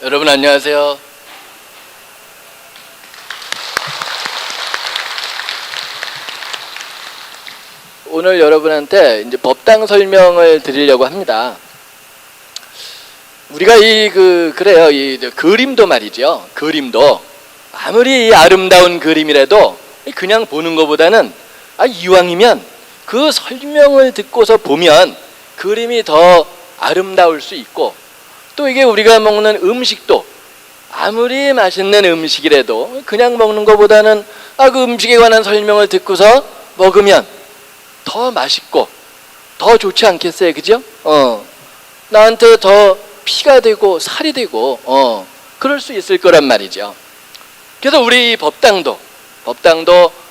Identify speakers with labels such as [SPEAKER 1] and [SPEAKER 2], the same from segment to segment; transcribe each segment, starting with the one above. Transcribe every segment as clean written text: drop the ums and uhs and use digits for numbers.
[SPEAKER 1] 여러분 안녕하세요. 오늘 여러분한테 이제 법당 설명을 드리려고 합니다. 우리가 그래요. 이 그림도 말이죠. 그림도 아무리 아름다운 그림이라도 그냥 보는 것보다는 이왕이면 그 설명을 듣고서 보면 그림이 더 아름다울 수 있고, 또 이게 우리가 먹는 음식도 아무리 맛있는 음식이라도 그냥 먹는 것보다는 그 음식에 관한 설명을 듣고서 먹으면 더 맛있고 더 좋지 않겠어요? 그죠? 나한테 더 피가 되고 살이 되고 그럴 수 있을 거란 말이죠. 그래서 우리 법당도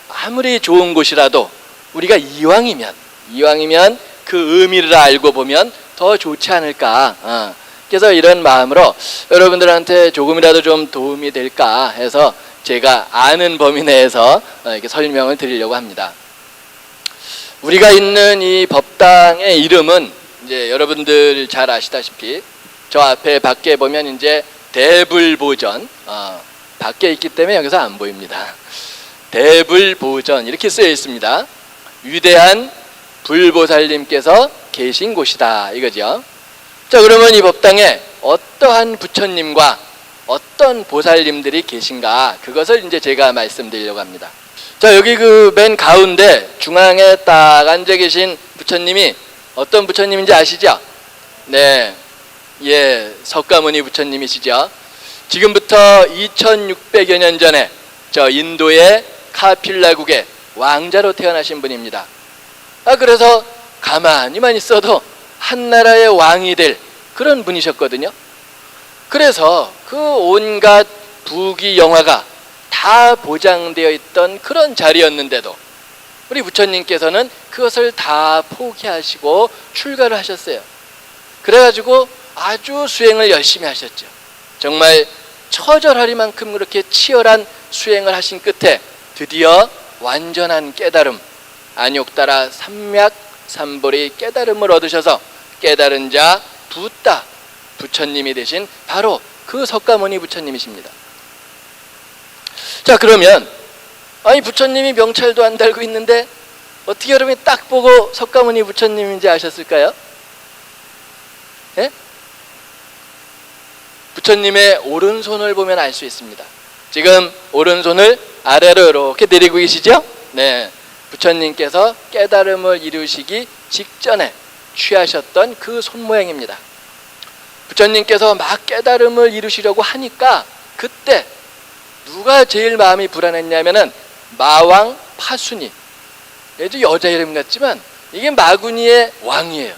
[SPEAKER 1] 아무리 좋은 곳이라도 우리가 이왕이면 그 의미를 알고 보면 더 좋지 않을까. 그래서 이런 마음으로 여러분들한테 조금이라도 좀 도움이 될까 해서 제가 아는 범위 내에서 이렇게 설명을 드리려고 합니다. 우리가 있는 이 법당의 이름은 이제 여러분들 잘 아시다시피 저 앞에 밖에 보면 이제 대불보전, 밖에 있기 때문에 여기서 안 보입니다. 대불보전 이렇게 쓰여 있습니다. 위대한 불보살님께서 계신 곳이다 이거죠. 자, 그러면 이 법당에 어떠한 부처님과 어떤 보살님들이 계신가, 그것을 이제 제가 말씀드리려고 합니다. 자, 여기 그 맨 가운데 중앙에 딱 앉아 계신 부처님이 어떤 부처님인지 아시죠? 네, 석가모니 부처님이시죠. 지금부터 2600여 년 전에 저 인도의 카필라국의 왕자로 태어나신 분입니다. 그래서 가만히만 있어도 한 나라의 왕이 될 그런 분이셨거든요. 그래서 그 온갖 부귀 영화가 다 보장되어 있던 그런 자리였는데도 우리 부처님께서는 그것을 다 포기하시고 출가를 하셨어요. 그래가지고 아주 수행을 열심히 하셨죠. 정말 처절하리만큼 그렇게 치열한 수행을 하신 끝에 드디어 완전한 깨달음, 안욕따라 삼맥 삼보리 깨달음을 얻으셔서 깨달은 자 붓다 부처님이 되신 바로 그 석가모니 부처님이십니다. 자, 그러면 부처님이 명찰도 안 달고 있는데 어떻게 여러분이 딱 보고 석가모니 부처님인지 아셨을까요? 네? 부처님의 오른손을 보면 알 수 있습니다. 지금 오른손을 아래로 이렇게 내리고 계시죠? 네, 부처님께서 깨달음을 이루시기 직전에 취하셨던 그 손 모양입니다. 부처님께서 막 깨달음을 이루시려고 하니까 그때 누가 제일 마음이 불안했냐면은 마왕 파순이, 얘도 여자 이름 같지만 이게 마구니의 왕이에요.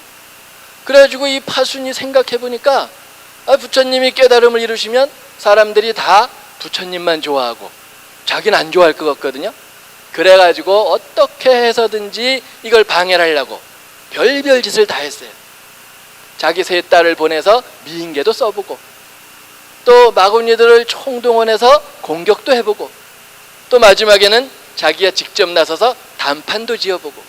[SPEAKER 1] 그래가지고 이 파순이 생각해보니까 부처님이 깨달음을 이루시면 사람들이 다 부처님만 좋아하고 자기는 안 좋아할 것 같거든요. 그래가지고 어떻게 해서든지 이걸 방해를 하려고 별별 짓을 다 했어요. 자기 세 딸을 보내서 미인계도 써보고, 또 마구니들을 총동원해서 공격도 해보고, 또 마지막에는 자기가 직접 나서서 단판도 지어보고.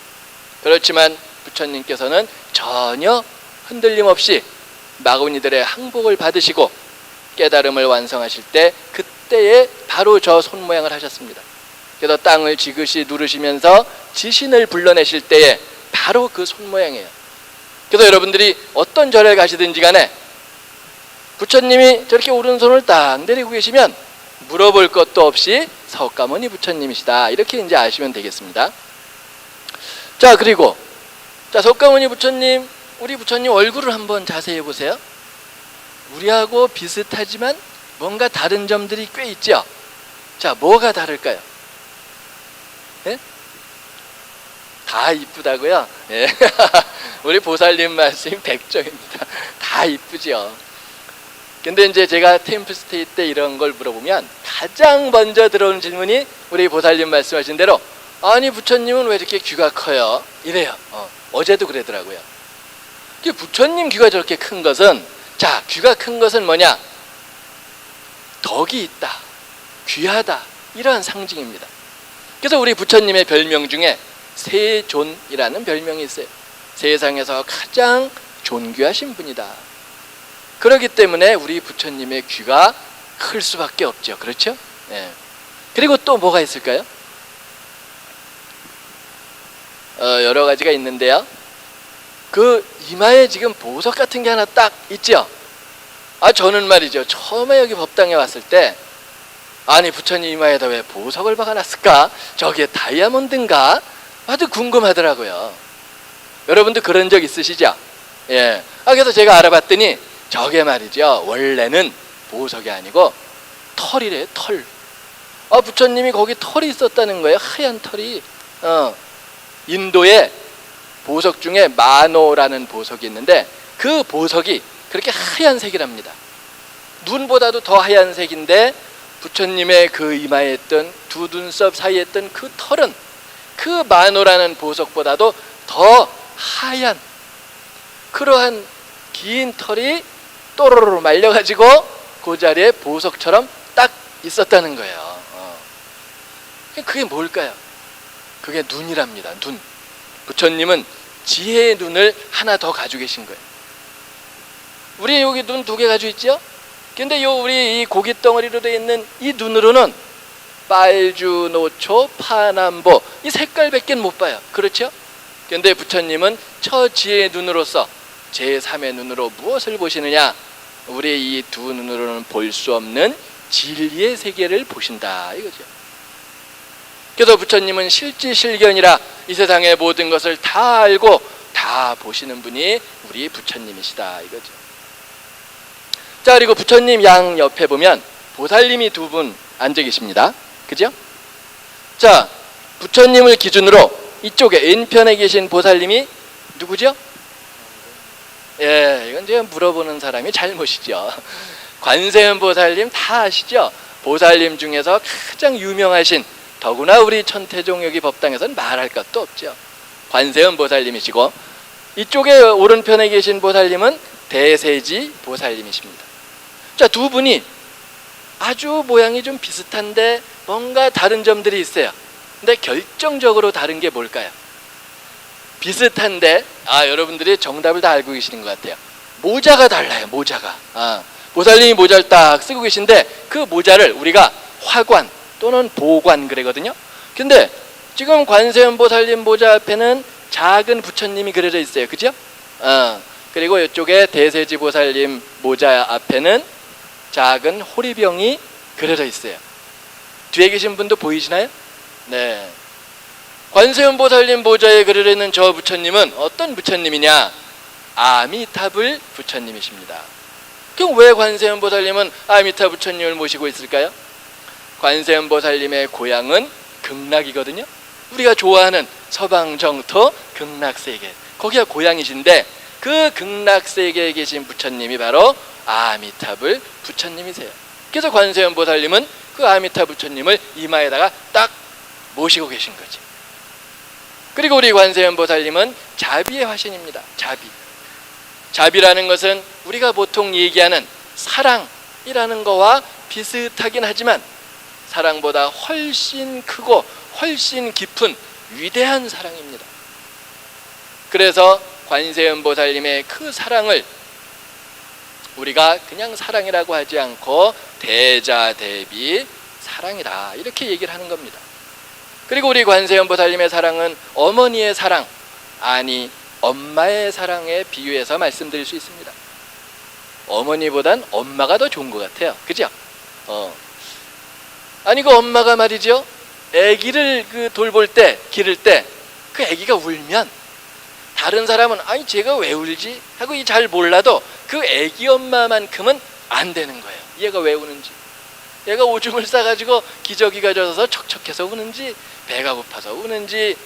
[SPEAKER 1] 그렇지만 부처님께서는 전혀 흔들림 없이 마구니들의 항복을 받으시고 깨달음을 완성하실 때 그때에 바로 저 손 모양을 하셨습니다. 그래서 땅을 지그시 누르시면서 지신을 불러내실 때에 바로 그 손 모양이에요. 그래서 여러분들이 어떤 절에 가시든지 간에 부처님이 저렇게 오른손을 딱 내리고 계시면 물어볼 것도 없이 석가모니 부처님이시다, 이렇게 이제 아시면 되겠습니다. 자, 그리고 석가모니 부처님, 우리 부처님 얼굴을 한번 자세히 보세요. 우리하고 비슷하지만 뭔가 다른 점들이 꽤 있죠. 자, 뭐가 다를까요? 네? 다 이쁘다고요? 네. 우리 보살님 말씀이 백종입니다. 다 이쁘죠. 근데 이제 제가 템플스테이 때 이런 걸 물어보면 가장 먼저 들어오는 질문이 우리 보살님 말씀하신 대로, 아니 부처님은 왜 이렇게 귀가 커요? 이래요. 어제도 그러더라고요. 부처님 귀가 저렇게 큰 것은, 자, 귀가 큰 것은 뭐냐? 덕이 있다, 귀하다, 이러한 상징입니다. 그래서 우리 부처님의 별명 중에 세존이라는 별명이 있어요. 세상에서 가장 존귀하신 분이다. 그렇기 때문에 우리 부처님의 귀가 클 수밖에 없죠. 그렇죠? 예. 그리고 또 뭐가 있을까요? 여러 가지가 있는데요. 그 이마에 지금 보석 같은 게 하나 딱 있죠. 저는 말이죠, 처음에 여기 법당에 왔을 때 아니 부처님 이마에다 왜 보석을 박아놨을까? 저게 다이아몬드인가? 아주 궁금하더라고요. 여러분도 그런 적 있으시죠? 예. 그래서 제가 알아봤더니 저게 말이죠, 원래는 보석이 아니고 털이래, 털. 부처님이 거기 털이 있었다는 거예요. 하얀 털이. 인도에 보석 중에 마노라는 보석이 있는데 그 보석이 그렇게 하얀색이랍니다. 눈보다도 더 하얀색인데 부처님의 그 이마에 있던 두 눈썹 사이에 있던 그 털은 그 마노라는 보석보다도 더 하얀 그러한 긴 털이 또로로 말려가지고 그 자리에 보석처럼 딱 있었다는 거예요. 그게 뭘까요? 그게 눈이랍니다. 눈. 부처님은 지혜의 눈을 하나 더 가지고 계신 거예요. 우리 여기 눈 두 개 가지고 있죠? 근데 우리 이 고기 덩어리로 되어 있는 이 눈으로는 빨주, 노초, 파남보 이 색깔밖에 못 봐요. 그렇죠? 근데 부처님은 처지혜의 눈으로서 제3의 눈으로 무엇을 보시느냐? 우리 이 두 눈으로는 볼 수 없는 진리의 세계를 보신다 이거죠. 그래서 부처님은 실지실견이라 이 세상의 모든 것을 다 알고 다 보시는 분이 우리 부처님이시다 이거죠. 자, 그리고 부처님 양 옆에 보면 보살님이 두 분 앉아 계십니다. 그죠? 자, 부처님을 기준으로 이쪽에 왼편에 계신 보살님이 누구죠? 예, 이건 제가 물어보는 사람이 잘못이죠. 관세음 보살님 다 아시죠? 보살님 중에서 가장 유명하신, 더구나 우리 천태종 여기 법당에서는 말할 것도 없죠. 관세음 보살님이시고, 이쪽에 오른편에 계신 보살님은 대세지 보살님이십니다. 자, 두 분이 아주 모양이 좀 비슷한데 뭔가 다른 점들이 있어요. 근데 결정적으로 다른 게 뭘까요? 비슷한데 여러분들이 정답을 다 알고 계시는 것 같아요. 모자가 달라요. 모자가. 보살님이 모자를 딱 쓰고 계신데 그 모자를 우리가 화관 또는 보관 그러거든요. 근데 지금 관세음 보살님 모자 앞에는 작은 부처님이 그려져 있어요. 그죠? 그리고 이쪽에 대세지 보살님 모자 앞에는 작은 호리병이 그려져 있어요. 뒤에 계신 분도 보이시나요? 네. 관세음 보살님 모자에 그려져 있는 저 부처님은 어떤 부처님이냐? 아미타불 부처님이십니다. 그럼 왜 관세음 보살님은 아미타 부처님을 모시고 있을까요? 관세음 보살님의 고향은 극락이거든요. 우리가 좋아하는 서방정토 극락세계, 거기가 고향이신데 그 극락세계에 계신 부처님이 바로 아미타불 부처님이세요. 그래서 관세음 보살님은 그 아미타 부처님을 이마에다가 딱 모시고 계신 거지. 그리고 우리 관세음 보살님은 자비의 화신입니다. 자비. 자비라는 것은 우리가 보통 얘기하는 사랑이라는 거와 비슷하긴 하지만 사랑보다 훨씬 크고 훨씬 깊은 위대한 사랑입니다. 그래서 관세음 보살님의 그 사랑을 우리가 그냥 사랑이라고 하지 않고 대자대비 사랑이다 이렇게 얘기를 하는 겁니다. 그리고 우리 관세음 보살님의 사랑은 어머니의 사랑, 아니 엄마의 사랑에 비유해서 말씀드릴 수 있습니다. 어머니보단 엄마가 더 좋은 것 같아요. 그죠? 아니 그 엄마가 말이죠, 아기를 돌볼 때, 기를 때 그 아기가 울면 다른 사람은 아니 제가 왜 울지 하고 잘 몰라도 그 아기 엄마만큼은 안 되는 거예요. 얘가 왜 우는지, 얘가 오줌을 싸가지고 기저귀가 젖어서 척척해서 우는지, 배가 고파서 우는지,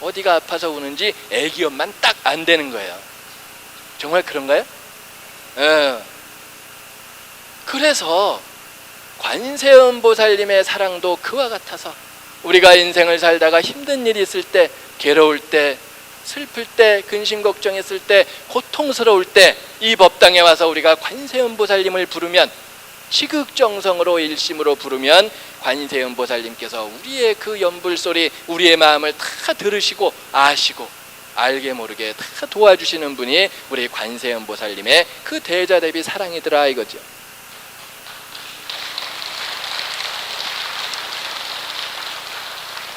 [SPEAKER 1] 어디가 아파서 우는지 아기 엄마는 딱 안 되는 거예요. 정말 그런가요? 그래서 관세음 보살님의 사랑도 그와 같아서 우리가 인생을 살다가 힘든 일이 있을 때, 괴로울 때, 슬플 때, 근심 걱정했을 때, 고통스러울 때 이 법당에 와서 우리가 관세음 보살님을 부르면, 지극정성으로 일심으로 부르면 관세음 보살님께서 우리의 그 연불소리, 우리의 마음을 다 들으시고 아시고 알게 모르게 다 도와주시는 분이 우리 관세음보살님의 그 대자 대비 사랑이더라 이거죠.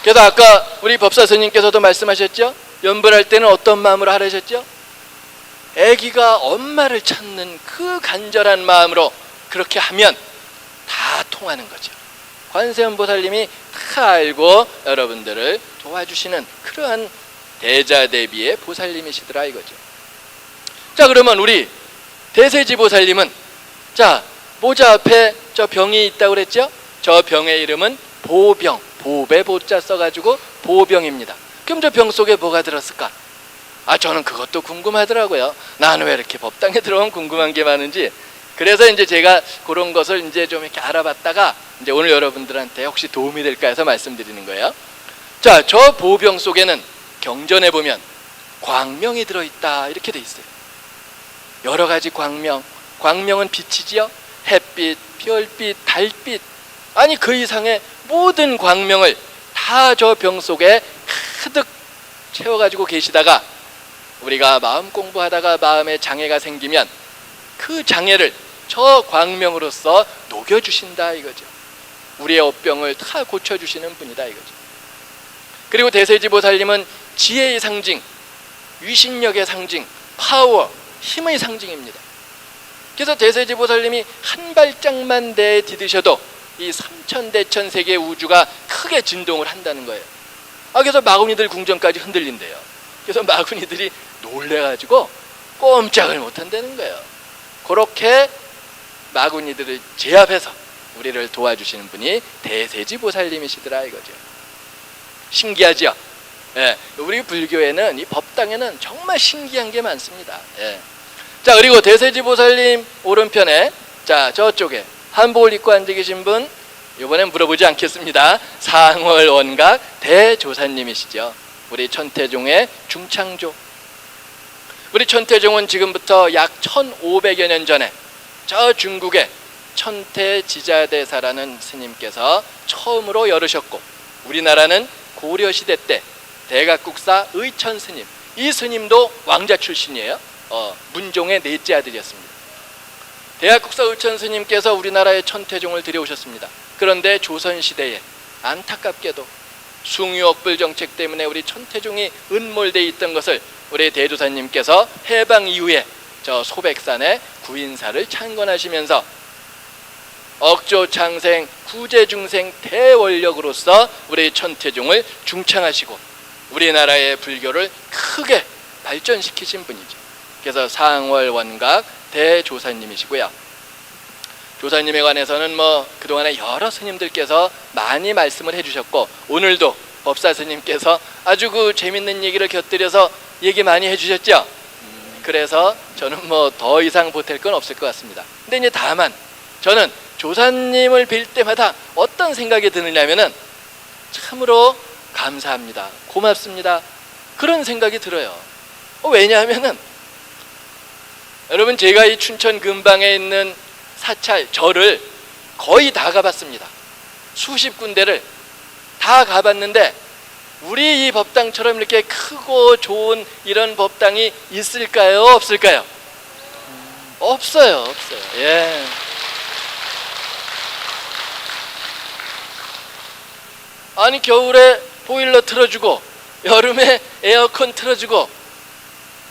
[SPEAKER 1] 그래서 아까 우리 법사 스님께서도 말씀하셨죠. 연불할 때는 어떤 마음으로 하라셨죠? 아기가 엄마를 찾는 그 간절한 마음으로 그렇게 하면 다 통하는 거죠. 관세음보살님이 다 알고 여러분들을 도와주시는 그러한 대자대비의 보살님이시더라 이거죠. 자, 그러면 우리 대세지보살님은 자, 모자 앞에 저 병이 있다고 그랬죠? 저 병의 이름은 보병, 보배 보자 써가지고 보병입니다. 그럼 저 병 속에 뭐가 들었을까? 저는 그것도 궁금하더라고요. 나는 왜 이렇게 법당에 들어오면 궁금한 게 많은지. 그래서 이제 제가 그런 것을 이제 좀 이렇게 알아봤다가 이제 오늘 여러분들한테 혹시 도움이 될까 해서 말씀드리는 거예요. 자, 저 보병 속에는 경전에 보면 광명이 들어있다 이렇게 돼 있어요. 여러 가지 광명, 광명은 빛이지요. 햇빛, 별빛, 달빛, 아니 그 이상의 모든 광명을 다 저 병 속에 가득 채워가지고 계시다가 우리가 마음 공부하다가 마음에 장애가 생기면 그 장애를 저 광명으로서 녹여주신다 이거죠. 우리의 업병을 다 고쳐주시는 분이다 이거죠. 그리고 대세지보살님은 지혜의 상징, 위신력의 상징, 파워, 힘의 상징입니다. 그래서 대세지보살님이 한 발짝만 내디디셔도 이 삼천대천 세계 우주가 크게 진동을 한다는 거예요. 그래서 마구니들 궁전까지 흔들린대요. 그래서 마구니들이 놀래가지고 꼼짝을 못한다는 거예요. 그렇게 마구니들을 제압해서 우리를 도와주시는 분이 대세지보살님이시더라 이거죠. 신기하죠? 예, 우리 불교에는 이 법당에는 정말 신기한 게 많습니다. 예. 자, 그리고 대세지보살님 오른편에 자 저쪽에 한복을 입고 앉아 계신 분 이번엔 물어보지 않겠습니다. 상월원각 대조사님이시죠. 우리 천태종의 중창조. 우리 천태종은 지금부터 약 1500여 년 전에 저 중국에 천태지자대사라는 스님께서 처음으로 열으셨고, 우리나라는 고려시대 때 대각국사 의천스님, 이 스님도 왕자 출신이에요. 문종의 넷째 아들이었습니다. 대각국사 의천스님께서 우리나라에 천태종을 들여오셨습니다. 그런데 조선시대에 안타깝게도 숭유억불 정책 때문에 우리 천태종이 은몰되어 있던 것을 우리 대조사님께서 해방 이후에 저 소백산에 구인사를 창건하시면서 억조창생 구제중생 대원력으로서 우리 천태종을 중창하시고 우리나라의 불교를 크게 발전시키신 분이죠. 그래서 상월원각 대조사님이시고요. 조사님에 관해서는 그동안에 여러 스님들께서 많이 말씀을 해주셨고, 오늘도 법사 스님께서 아주 그 재밌는 얘기를 곁들여서 얘기 많이 해주셨죠. 그래서 저는 더 이상 보탤 건 없을 것 같습니다. 근데 이제 다만 저는 조사님을 뵐 때마다 어떤 생각이 드느냐면은 참으로 감사합니다, 고맙습니다, 그런 생각이 들어요. 왜냐하면은 여러분, 제가 이 춘천 근방에 있는 사찰 절을 거의 다 가봤습니다. 수십 군데를 다 가봤는데 우리 이 법당처럼 이렇게 크고 좋은 이런 법당이 있을까요, 없을까요? 없어요. 예. 아니, 겨울에 보일러 틀어주고 여름에 에어컨 틀어주고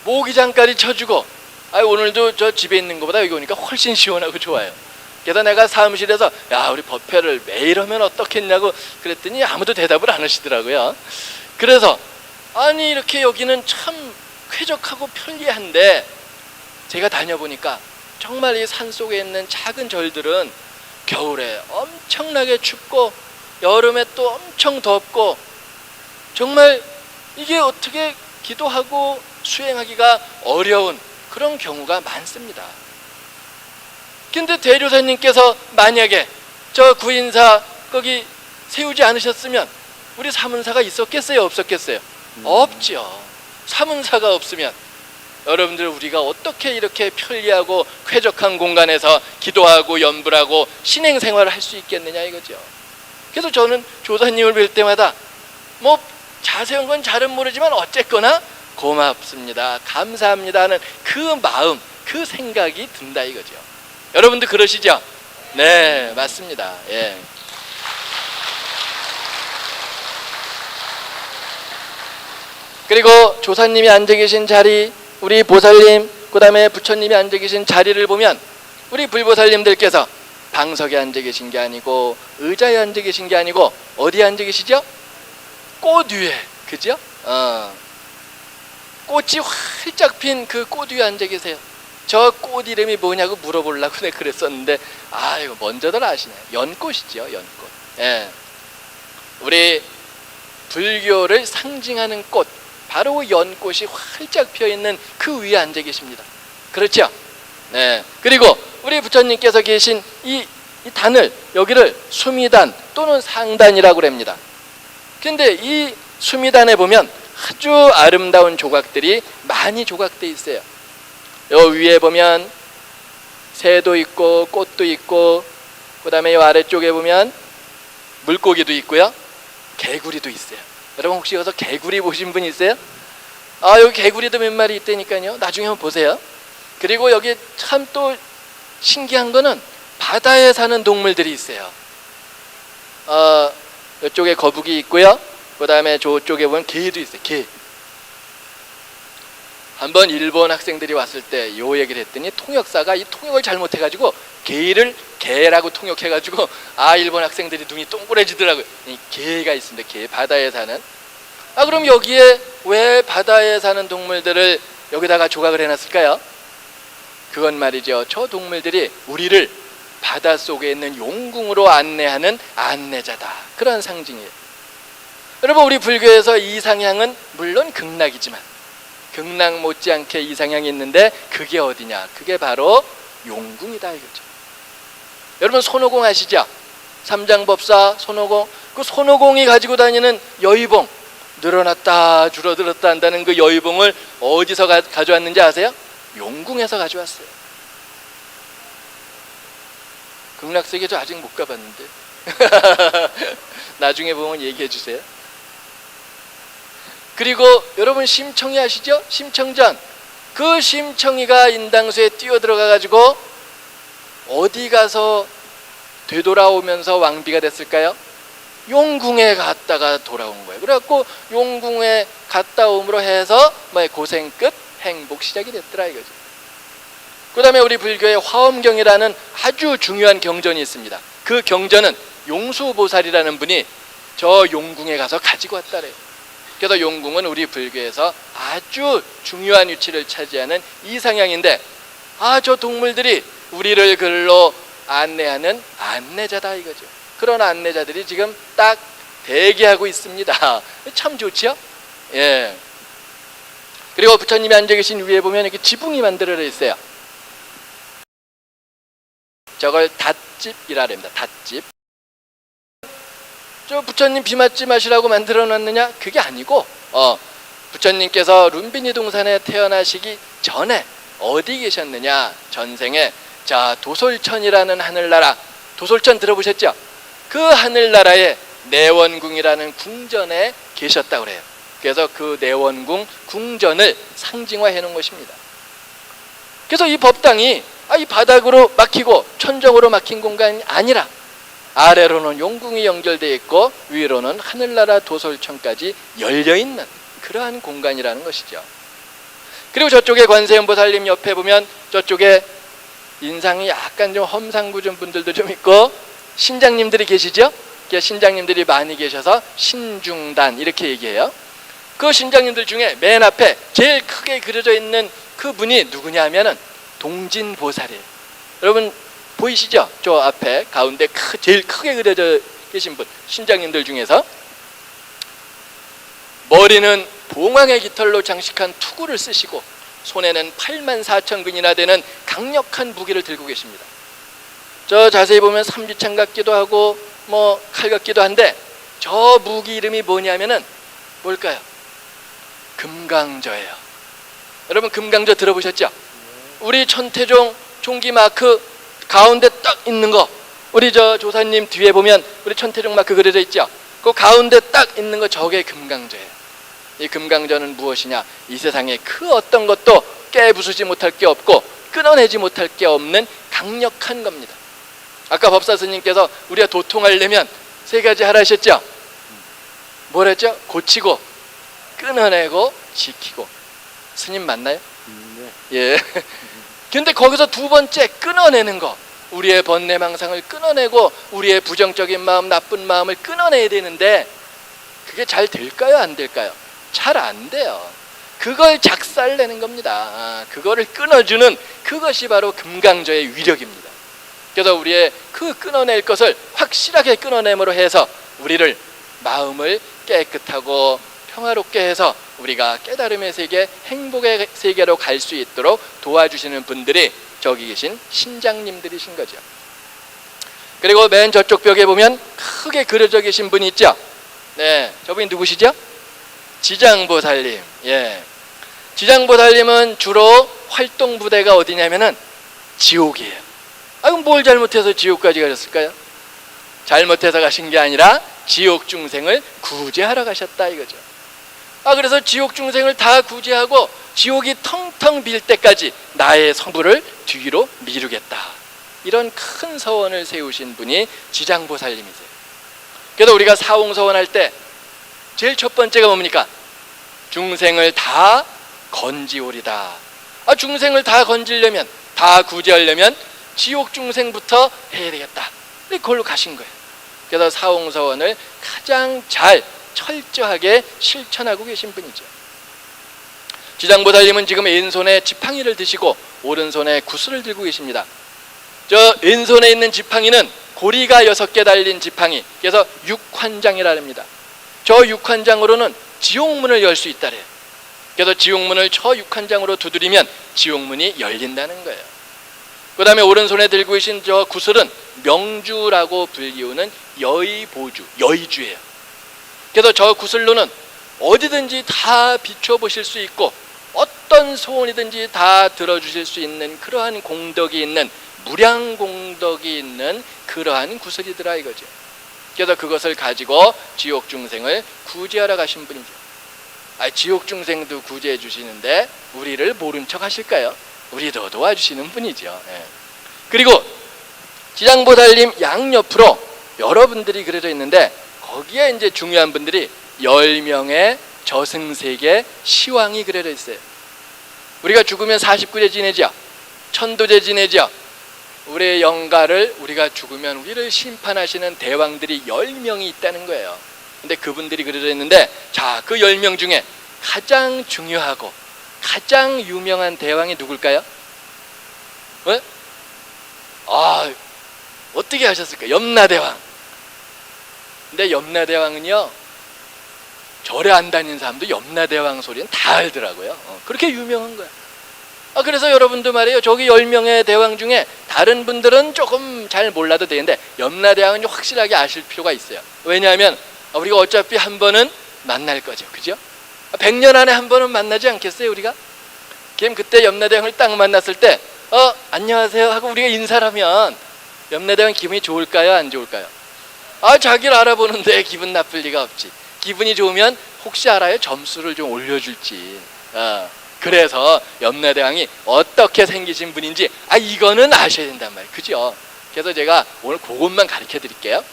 [SPEAKER 1] 모기장까지 쳐주고, 오늘도 저 집에 있는 것보다 여기 오니까 훨씬 시원하고 좋아요. 그래서 내가 사무실에서 우리 법회를 매일 하면 어떻겠냐고 그랬더니 아무도 대답을 안 하시더라고요. 그래서 아니, 이렇게 여기는 참 쾌적하고 편리한데 제가 다녀보니까 정말 이 산속에 있는 작은 절들은 겨울에 엄청나게 춥고 여름에 또 엄청 덥고, 정말 이게 어떻게 기도하고 수행하기가 어려운 그런 경우가 많습니다. 근데 대조사님께서 만약에 저 구인사 거기 세우지 않으셨으면 우리 사문사가 있었겠어요, 없었겠어요? 없죠. 사문사가 없으면 여러분들 우리가 어떻게 이렇게 편리하고 쾌적한 공간에서 기도하고 연불하고 신행생활을 할 수 있겠느냐 이거죠. 그래서 저는 조사님을 뵐 때마다 자세한 건 잘은 모르지만 어쨌거나 고맙습니다, 감사합니다 하는 그 마음, 그 생각이 든다 이거죠. 여러분도 그러시죠? 네, 맞습니다. 예. 그리고 조사님이 앉아 계신 자리, 우리 보살님, 그 다음에 부처님이 앉아 계신 자리를 보면 우리 불보살님들께서 방석에 앉아 계신 게 아니고 의자에 앉아 계신 게 아니고 어디에 앉아 계시죠? 꽃 위에, 그죠? 꽃이 활짝 핀 그 꽃 위에 앉아 계세요. 저 꽃 이름이 뭐냐고 물어보려고 내가 그랬었는데 이거 먼저들 아시네. 연꽃이죠, 연꽃. 예. 우리 불교를 상징하는 꽃, 바로 연꽃이 활짝 피어있는 그 위에 앉아 계십니다. 그렇죠? 네. 그리고 우리 부처님께서 계신 이 단을, 여기를 수미단 또는 상단이라고 합니다. 근데 이 수미단에 보면 아주 아름다운 조각들이 많이 조각되어 있어요. 요 위에 보면 새도 있고 꽃도 있고, 그 다음에 요 아래쪽에 보면 물고기도 있고요, 개구리도 있어요. 여러분 혹시 여기서 개구리 보신 분 있어요? 여기 개구리도 몇 마리 있다니까요. 나중에 한번 보세요. 그리고 여기 참 또 신기한 거는 바다에 사는 동물들이 있어요. 이쪽에 거북이 있고요, 그 다음에 저쪽에 보면 개도 있어요. 개. 한번 일본 학생들이 왔을 때 요 얘기를 했더니 통역사가 이 통역을 잘못해가지고 개를 개라고 통역해가지고 일본 학생들이 눈이 동그래지더라고요. 개가 있습니다. 개, 바다에 사는. 그럼 여기에 왜 바다에 사는 동물들을 여기다가 조각을 해놨을까요? 그건 말이죠, 저 동물들이 우리를 바닷속에 있는 용궁으로 안내하는 안내자다, 그런 상징이에요. 여러분 우리 불교에서 이상향은 물론 극락이지만 극락 못지않게 이상향이 있는데 그게 어디냐? 그게 바로 용궁이다 이거죠. 여러분 손오공 아시죠? 삼장법사 손오공. 그 손오공이 가지고 다니는 여의봉, 늘어났다 줄어들었다 한다는 그 여의봉을 어디서 가져왔는지 아세요? 용궁에서 가져왔어요. 극락세계도 아직 못 가봤는데 나중에 보면 얘기해 주세요. 그리고 여러분 심청이 아시죠? 심청전. 그 심청이가 인당수에 뛰어들어가 가지고 어디 가서 되돌아오면서 왕비가 됐을까요? 용궁에 갔다가 돌아온 거예요. 그래갖고 용궁에 갔다 옴으로 해서 고생 끝 행복 시작이 됐더라 이거죠. 그 다음에 우리 불교의 화엄경이라는 아주 중요한 경전이 있습니다. 그 경전은 용수보살이라는 분이 저 용궁에 가서 가지고 왔다래요. 그래서 용궁은 우리 불교에서 아주 중요한 위치를 차지하는 이상향인데, 저 동물들이 우리를 글로 안내하는 안내자다 이거죠. 그런 안내자들이 지금 딱 대기하고 있습니다. 참 좋죠? 예. 그리고 부처님이 앉아 계신 위에 보면 이렇게 지붕이 만들어져 있어요. 저걸 닷집이라 합니다. 닷집. 저 부처님 비 맞지 마시라고 만들어 놨느냐? 그게 아니고 부처님께서 룸비니 동산에 태어나시기 전에 어디 계셨느냐? 전생에 도솔천이라는 하늘나라, 도솔천 들어보셨죠? 그 하늘나라에 내원궁이라는 궁전에 계셨다고 그래요. 그래서 그 내원궁 궁전을 상징화해 놓은 것입니다. 그래서 이 법당이 이 바닥으로 막히고 천정으로 막힌 공간이 아니라 아래로는 용궁이 연결되어 있고 위로는 하늘나라 도솔천까지 열려있는 그러한 공간이라는 것이죠. 그리고 저쪽에 관세음보살님 옆에 보면 저쪽에 인상이 약간 좀 험상궂은 분들도 좀 있고 신장님들이 계시죠? 신장님들이 많이 계셔서 신중단 이렇게 얘기해요. 그 신장님들 중에 맨 앞에 제일 크게 그려져 있는 그 분이 누구냐 하면은 동진보살이에요. 여러분 보이시죠? 저 앞에 가운데 제일 크게 그려져 계신 분, 신장님들 중에서 머리는 봉황의 깃털로 장식한 투구를 쓰시고 손에는 84,000근이나 되는 강력한 무기를 들고 계십니다. 저 자세히 보면 삼지창 같기도 하고 칼 같기도 한데 저 무기 이름이 뭐냐면은 뭘까요? 금강저예요. 여러분 금강저 들어보셨죠? 우리 천태종 종기 마크 가운데 딱 있는 거, 우리 저 조사님 뒤에 보면 우리 천태종 마크 그려져 있죠? 그 가운데 딱 있는 거 저게 금강저예요. 이 금강전은 무엇이냐? 이 세상에 그 어떤 것도 깨부수지 못할 게 없고 끊어내지 못할 게 없는 강력한 겁니다. 아까 법사 스님께서 우리가 도통하려면 세 가지 하라 하셨죠? 뭐랬죠? 고치고 끊어내고 지키고. 스님 맞나요?
[SPEAKER 2] 네.
[SPEAKER 1] 예. 근데 거기서 두 번째 끊어내는 거, 우리의 번뇌망상을 끊어내고 우리의 부정적인 마음, 나쁜 마음을 끊어내야 되는데 그게 잘 될까요? 안 될까요? 잘 안 돼요. 그걸 작살내는 겁니다. 그거를 끊어주는 그것이 바로 금강저의 위력입니다. 그래서 우리의 그 끊어낼 것을 확실하게 끊어냄으로 해서 우리를 마음을 깨끗하고 평화롭게 해서 우리가 깨달음의 세계, 행복의 세계로 갈 수 있도록 도와주시는 분들이 저기 계신 신장님들이신 거죠. 그리고 맨 저쪽 벽에 보면 크게 그려져 계신 분이 있죠. 네, 저분이 누구시죠? 지장보살님. 예, 지장보살님은 주로 활동 부대가 어디냐면은 지옥이에요. 아, 그럼 뭘 잘못해서 지옥까지 가셨을까요? 잘못해서 가신 게 아니라 지옥 중생을 구제하러 가셨다 이거죠. 아, 그래서 지옥 중생을 다 구제하고 지옥이 텅텅 빌 때까지 나의 서부를 뒤로 미루겠다, 이런 큰 서원을 세우신 분이 지장보살님이세요. 그래서 우리가 사홍서원할 때 제일 첫 번째가 뭡니까? 중생을 다 건지오리다. 아, 중생을 다 건지려면, 다 구제하려면 지옥 중생부터 해야 되겠다. 그걸로 가신 거예요. 그래서 사홍서원을 가장 잘 철저하게 실천하고 계신 분이죠. 지장보살님은 지금 왼손에 지팡이를 드시고 오른손에 구슬을 들고 계십니다. 저 왼손에 있는 지팡이는 고리가 6개 달린 지팡이, 그래서 육환장이라 합니다. 저 육환장으로는 지옥문을 열 수 있다래요. 그래서 지옥문을 저 육환장으로 두드리면 지옥문이 열린다는 거예요. 그 다음에 오른손에 들고 계신 저 구슬은 명주라고 불리우는 여의보주, 여의주예요. 그래서 저 구슬로는 어디든지 다 비춰보실 수 있고 어떤 소원이든지 다 들어주실 수 있는 그러한 공덕이 있는, 무량공덕이 있는 그러한 구슬이더라 이거죠. 그래서 그것을 가지고 지옥 중생을 구제하러 가신 분이죠. 아, 지옥 중생도 구제해 주시는데 우리를 모른 척 하실까요? 우리도 도와주시는 분이죠. 예. 그리고 지장보살님 양옆으로 여러분들이 그려져 있는데 거기에 이제 중요한 분들이 10명의 저승세계 시왕이 그려져 있어요. 우리가 죽으면 49제 지내죠. 천도제 지내죠. 우리의 영가를, 우리가 죽으면 우리를 심판하시는 대왕들이 10명이 있다는 거예요. 근데 그분들이 그려져 있는데, 자, 그 10명 중에 가장 중요하고 가장 유명한 대왕이 누굴까요? 왜? 아, 어떻게 하셨을까요? 염라대왕. 근데 염라대왕은요, 절에 안 다니는 사람도 염라대왕 소리는 다 알더라고요. 그렇게 유명한 거야. 아, 그래서 여러분도 말이에요, 저기 10명의 대왕 중에 다른 분들은 조금 잘 몰라도 되는데 염라대왕은 확실하게 아실 필요가 있어요. 왜냐하면 우리가 어차피 한 번은 만날 거죠. 그죠? 100년 안에 한 번은 만나지 않겠어요, 우리가? 그럼 그때 염라대왕을 딱 만났을 때 안녕하세요 하고 우리가 인사를 하면 염라대왕 기분이 좋을까요, 안 좋을까요? 아, 자기를 알아보는데 기분 나쁠 리가 없지. 기분이 좋으면 혹시 알아요? 점수를 좀 올려줄지. 그래서 염라대왕이 어떻게 생기신 분인지 이거는 아셔야 된단 말이에요. 그죠? 그래서 제가 오늘 그것만 가르쳐 드릴게요.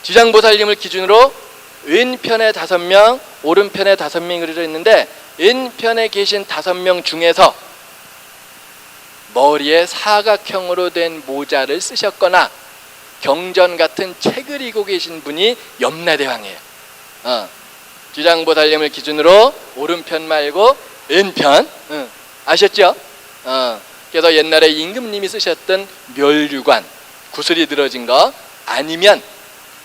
[SPEAKER 1] 지장보살님을 기준으로 왼편에 5명, 오른편에 5명이 그려져 있는데 왼편에 계신 5명 중에서 머리에 사각형으로 된 모자를 쓰셨거나 경전 같은 책을 읽고 계신 분이 염라대왕이에요. 지장보살님을 기준으로 오른편 말고 왼편, 아셨죠? 그래서 옛날에 임금님이 쓰셨던 멸류관, 구슬이 들어진 거, 아니면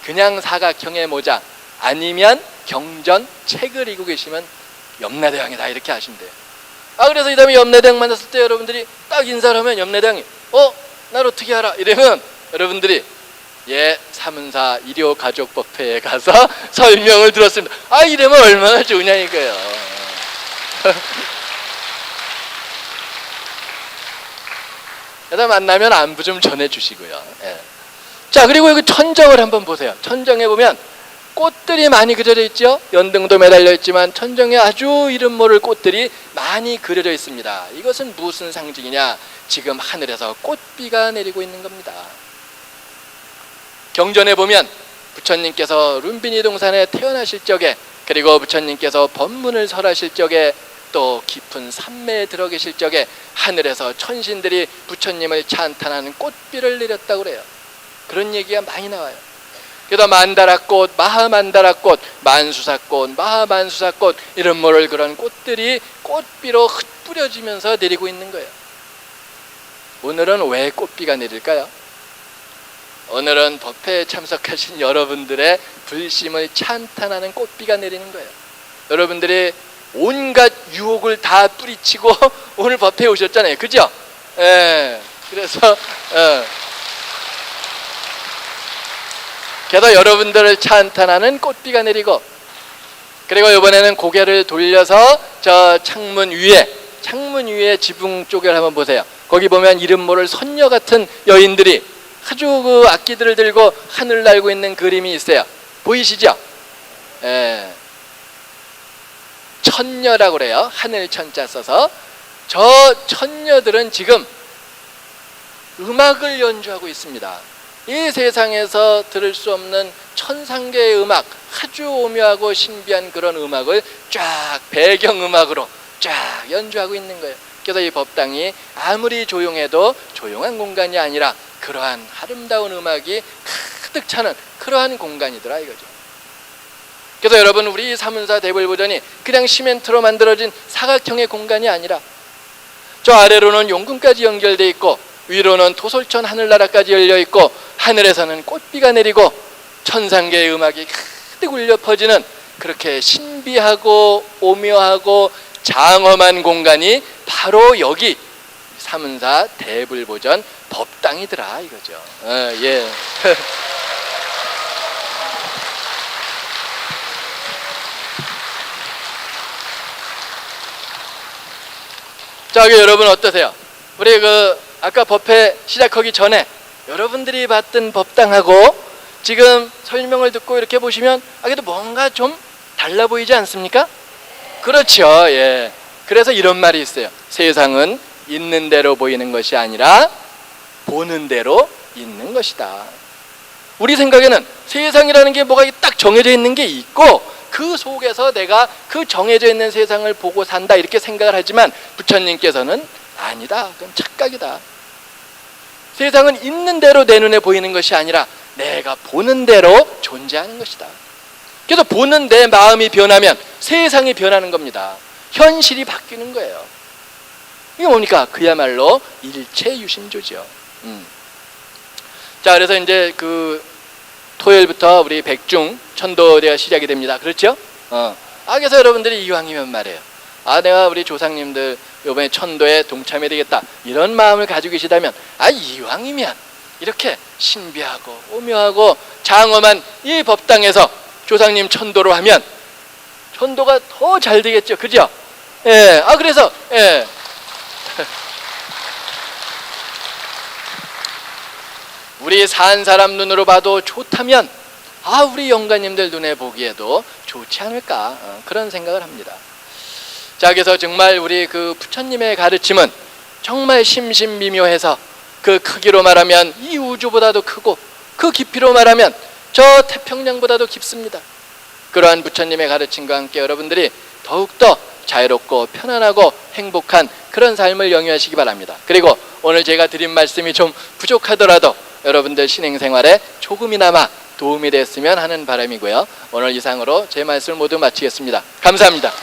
[SPEAKER 1] 그냥 사각형의 모자, 아니면 경전 책을 읽고 계시면 염라대왕이다, 이렇게 아시면 돼요. 그래서 이 다음에 염라대왕 만났을 때 여러분들이 딱 인사를 하면 염라대왕이 날 어떻게 알아? 이러면 여러분들이 사문사 일요가족법회에 가서 설명을 들었습니다. 이러면 얼마나 좋으냐 이거예요. 그래서 만나면 안부 좀 전해주시고요. 자, 그리고 여기 천정을 한번 보세요. 천정에 보면 꽃들이 많이 그려져 있죠. 연등도 매달려 있지만 천정에 아주 이름 모를 꽃들이 많이 그려져 있습니다. 이것은 무슨 상징이냐? 지금 하늘에서 꽃비가 내리고 있는 겁니다. 경전에 보면 부처님께서 룸비니 동산에 태어나실 적에, 그리고 부처님께서 법문을 설하실 적에, 또 깊은 산매에 들어 계실 적에 하늘에서 천신들이 부처님을 찬탄하는 꽃비를 내렸다고 그래요. 그런 얘기가 많이 나와요. 그래서 만다라꽃, 마하만다라꽃, 만수사꽃, 마하만수사꽃, 이런 모를 그런 꽃들이 꽃비로 흩뿌려지면서 내리고 있는 거예요. 오늘은 왜 꽃비가 내릴까요? 오늘은 법회에 참석하신 여러분들의 불심을 찬탄하는 꽃비가 내리는 거예요. 여러분들이 온갖 유혹을 다 뿌리치고 오늘 법회에 오셨잖아요. 그죠? 예. 그래서 그래서 여러분들을 찬탄하는 꽃비가 내리고, 그리고 이번에는 고개를 돌려서 저 창문 위에 지붕 쪽을 한번 보세요. 거기 보면 이름 모를 선녀 같은 여인들이 아주 그 악기들을 들고 하늘 날고 있는 그림이 있어요. 보이시죠? 예. 천녀라고 그래요. 하늘 천자 써서. 저 천녀들은 지금 음악을 연주하고 있습니다. 이 세상에서 들을 수 없는 천상계의 음악, 아주 오묘하고 신비한 그런 음악을 쫙 배경음악으로 쫙 연주하고 있는 거예요. 그래서 이 법당이 아무리 조용해도 조용한 공간이 아니라 그러한 아름다운 음악이 가득 차는 그러한 공간이더라 이거죠. 그래서 여러분, 우리 사문사 대불보전이 그냥 시멘트로 만들어진 사각형의 공간이 아니라 저 아래로는 용궁까지 연결되어 있고 위로는 토솔천 하늘나라까지 열려 있고 하늘에서는 꽃비가 내리고 천상계의 음악이 가득 울려 퍼지는 그렇게 신비하고 오묘하고 장엄한 공간이 바로 여기 사문사 대불보전 법당이더라 이거죠. 예. 자, 여러분 어떠세요? 우리 아까 법회 시작하기 전에 여러분들이 봤던 법당하고 지금 설명을 듣고 이렇게 보시면 그래도 뭔가 좀 달라 보이지 않습니까? 그렇죠. 예. 그래서 이런 말이 있어요. 세상은 있는 대로 보이는 것이 아니라 보는 대로 있는 것이다. 우리 생각에는 세상이라는 게 뭐가 딱 정해져 있는 게 있고 그 속에서 내가 그 정해져 있는 세상을 보고 산다 이렇게 생각을 하지만 부처님께서는 아니다. 그건 착각이다. 세상은 있는 대로 내 눈에 보이는 것이 아니라 내가 보는 대로 존재하는 것이다. 그래서 보는 내 마음이 변하면 세상이 변하는 겁니다. 현실이 바뀌는 거예요. 이게 뭡니까? 그야말로 일체유심조죠. 자, 그래서 이제 토요일부터 우리 백중 천도대가 시작이 됩니다. 그렇죠? 그래서 여러분들이 이왕이면 말이에요. 내가 우리 조상님들 이번에 천도에 동참해야 되겠다. 이런 마음을 가지고 계시다면 이왕이면 이렇게 신비하고 오묘하고 장엄한 이 법당에서 조상님 천도로 하면 천도가 더 잘 되겠죠. 그죠? 예. 그래서 예. 우리 산 사람 눈으로 봐도 좋다면 우리 영가님들 눈에 보기에도 좋지 않을까 그런 생각을 합니다. 자, 그래서 정말 우리 부처님의 가르침은 정말 심심미묘해서 그 크기로 말하면 이 우주보다도 크고 그 깊이로 말하면 저 태평양보다도 깊습니다. 그러한 부처님의 가르침과 함께 여러분들이 더욱더 자유롭고 편안하고 행복한 그런 삶을 영위하시기 바랍니다. 그리고 오늘 제가 드린 말씀이 좀 부족하더라도 여러분들 신행생활에 조금이나마 도움이 됐으면 하는 바람이고요. 오늘 이상으로 제 말씀을 모두 마치겠습니다. 감사합니다.